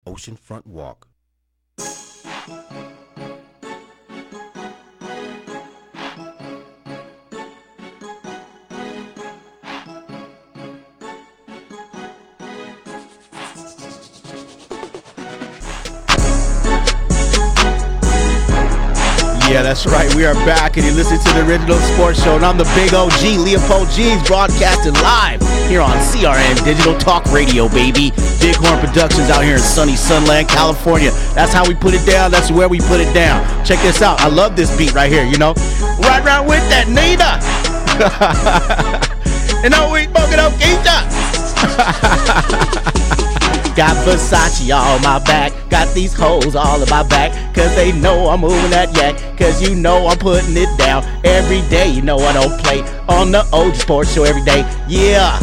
Oceanfront Walk. Yeah, that's right. We are back, and you listen to the Original Sports Show, and I'm the big OG, Leopold G's, broadcasting live here on CRN Digital Talk Radio, baby. Bighorn Productions out here in sunny Sunland, California. That's how we put it down. That's where we put it down. Check this out. I love this beat right here, you know. Right around with that Nina. And now we smoking up Keisha. Got Versace on my back, got these hoes all in my back, cause they know I'm moving that yak, cause you know I'm putting it down every day. You know I don't play on the OG Sports Show every day. Yeah.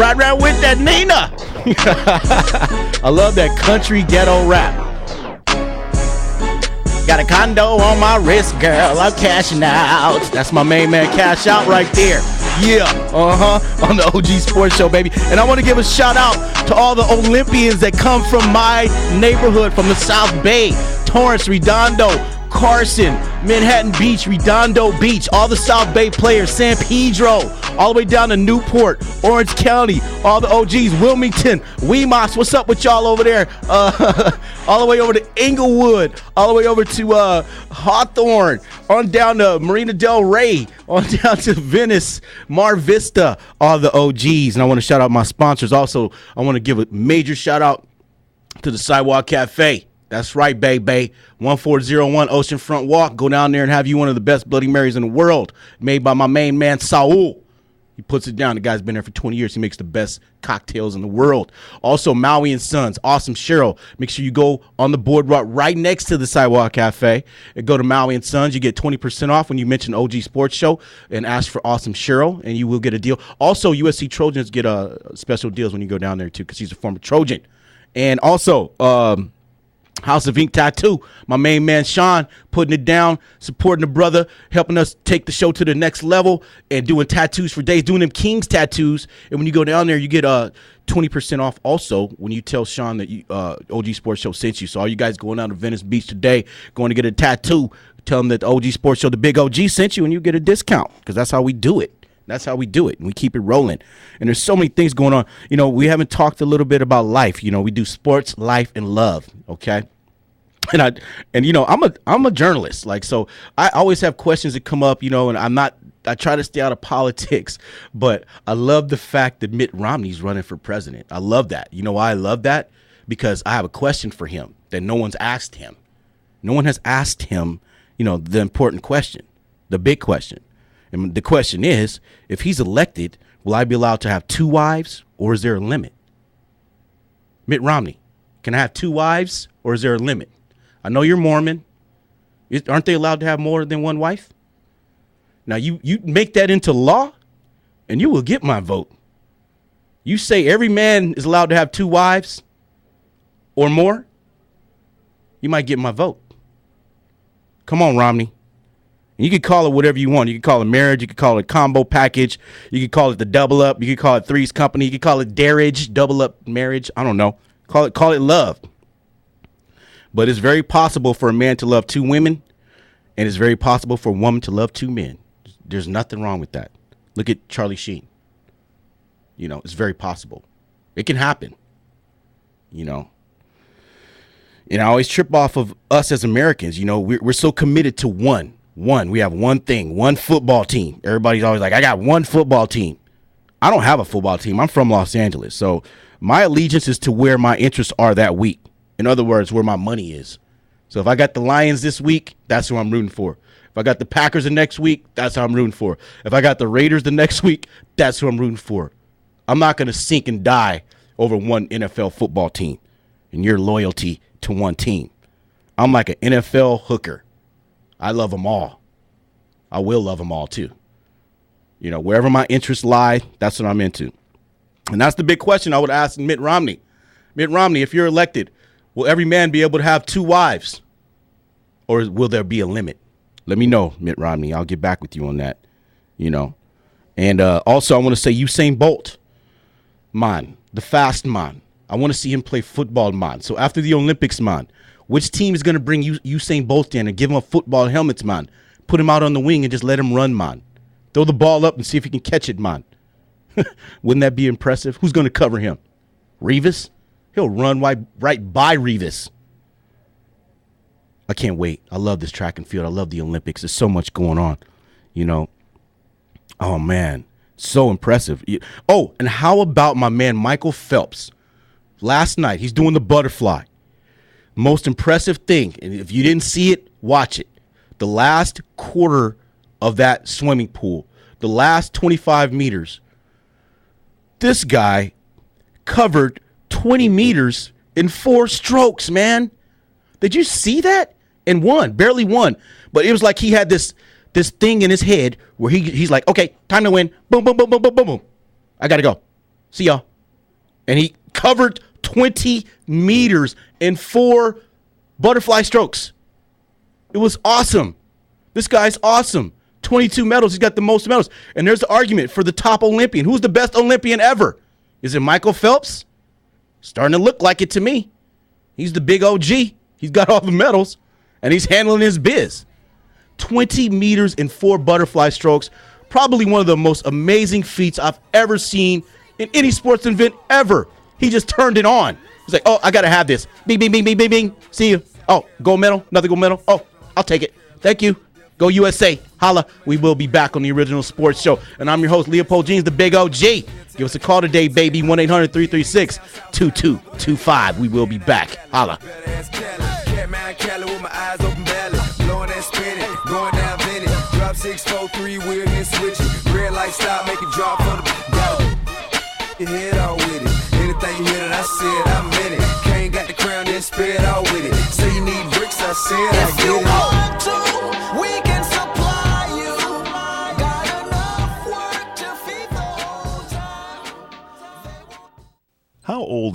Right around with that Nina. I love that country ghetto rap. Got a condo on my wrist, girl, I'm cashing out. That's my main man, Cash Out right there. Yeah, on the OG Sports Show, baby. And I want to give a shout out to all the Olympians that come from my neighborhood, from the South Bay, Torrance, Redondo, Carson, Manhattan Beach, Redondo Beach, all the South Bay players, San Pedro, all the way down to Newport, Orange County, all the OGs, Wilmington, Weemos, what's up with y'all over there? All the way over to Inglewood, all the way over to Hawthorne, on down to Marina Del Rey, on down to Venice, Mar Vista, all the OGs. And I want to shout out my sponsors. Also, I want to give a major shout out to the Sidewalk Cafe. That's right, baby. 1401 Oceanfront Walk. Go down there and have you one of the best Bloody Marys in the world. Made by my main man, Saul. He puts it down. The guy's been there for 20 years. He makes the best cocktails in the world. Also, Maui and Sons. Awesome Cheryl. Make sure you go on the boardwalk right next to the Sidewalk Cafe and go to Maui and Sons. You get 20% off when you mention OG Sports Show and ask for Awesome Cheryl, and you will get a deal. Also, USC Trojans get special deals when you go down there, too, because he's a former Trojan. And also, House of Ink Tattoo, my main man Sean putting it down, supporting the brother, helping us take the show to the next level, and doing tattoos for days, doing them King's tattoos. And when you go down there, you get 20% off also when you tell Sean that OG Sports Show sent you. So all you guys going down to Venice Beach today, going to get a tattoo, tell them that the OG Sports Show, the big OG, sent you, and you get a discount, because that's how we do it. That's how we do it, and we keep it rolling. And there's so many things going on. You know, we haven't talked a little bit about life. You know, we do sports, life, and love, okay? And you know, I'm a journalist. Like, so I always have questions that come up, you know, and I try to stay out of politics, but I love the fact that Mitt Romney's running for president. I love that. You know why I love that? Because I have a question for him that no one's asked him. No one has asked him, you know, the important question, the big question. And the question is, if he's elected, will I be allowed to have 2 wives, or is there a limit? Mitt Romney, can I have 2 wives, or is there a limit? I know you're Mormon. Aren't they allowed to have more than 1 wife? Now, you make that into law, and you will get my vote. You say every man is allowed to have 2 wives or more, you might get my vote. Come on, Romney. You can call it whatever you want. You can call it marriage. You can call it a combo package. You can call it the double up. You can call it Three's Company. You can call it Darage, double up marriage. I don't know. Call it love. But it's very possible for a man to love 2 women, and it's very possible for a woman to love 2 men. There's nothing wrong with that. Look at Charlie Sheen. You know, it's very possible. It can happen. You know. And I always trip off of us as Americans. You know, we're so committed to one. We have one thing, one football team. Everybody's always like, I got one football team. I don't have a football team. I'm from Los Angeles. So my allegiance is to where my interests are that week. In other words, where my money is. So if I got the Lions this week, that's who I'm rooting for. If I got the Packers the next week, that's who I'm rooting for. If I got the Raiders the next week, that's who I'm rooting for. I'm not going to sink and die over one NFL football team and your loyalty to one team. I'm like an NFL hooker. I love them all. I will love them all too. You know, wherever my interests lie, that's what I'm into. And that's the big question I would ask Mitt Romney. Mitt Romney, if you're elected, will every man be able to have 2 wives? Or will there be a limit? Let me know, Mitt Romney. I'll get back with you on that. You know, And also, I want to say Usain Bolt, man, the fast man. I want to see him play football, man. So after the Olympics, man, which team is going to bring Usain Bolt in and give him a football helmet, man? Put him out on the wing and just let him run, man. Throw the ball up and see if he can catch it, man. Wouldn't that be impressive? Who's going to cover him? Revis? He'll run right by Revis. I can't wait. I love this track and field. I love the Olympics. There's so much going on, you know. Oh, man. So impressive. Oh, and how about my man Michael Phelps? Last night, he's doing the butterfly. Most impressive thing, and if you didn't see it, watch it. The last quarter of that swimming pool, the last 25 meters, this guy covered 20 meters in 4 strokes, man. Did you see that? And won, barely won. But it was like he had this thing in his head where he's like, okay, time to win. Boom, boom, boom, boom, boom, boom, boom. I got to go. See y'all. And he covered 20 meters in 4 butterfly strokes. It was awesome. This guy's awesome. 22 medals. He's got the most medals. And there's the argument for the top Olympian. Who's the best Olympian ever? Is it Michael Phelps? Starting to look like it to me. He's the big OG. He's got all the medals, and he's handling his biz. 20 meters in 4 butterfly strokes. Probably one of the most amazing feats I've ever seen in any sports event ever. He just turned it on. He's like, oh, I got to have this. Bing, bing, bing, bing, bing, bing. See you. Oh, gold medal. Another gold medal. Oh, I'll take it. Thank you. Go USA. Holla. We will be back on the Original Sports Show. And I'm your host, Leopold Jeans, the big OG. Give us a call today, baby. 1-800-336-2225. We will be back. Holla. Going down Vinny, drop 643, wheel and switch it. Red light stop, make it drop for the go. Your head all with it. Anything you hear that I said, I'm in it. Can't got the crown, then spit all with it. Say you need bricks, I said I get it. If you want to, we can supply you. Got enough work to feed the whole time. How old is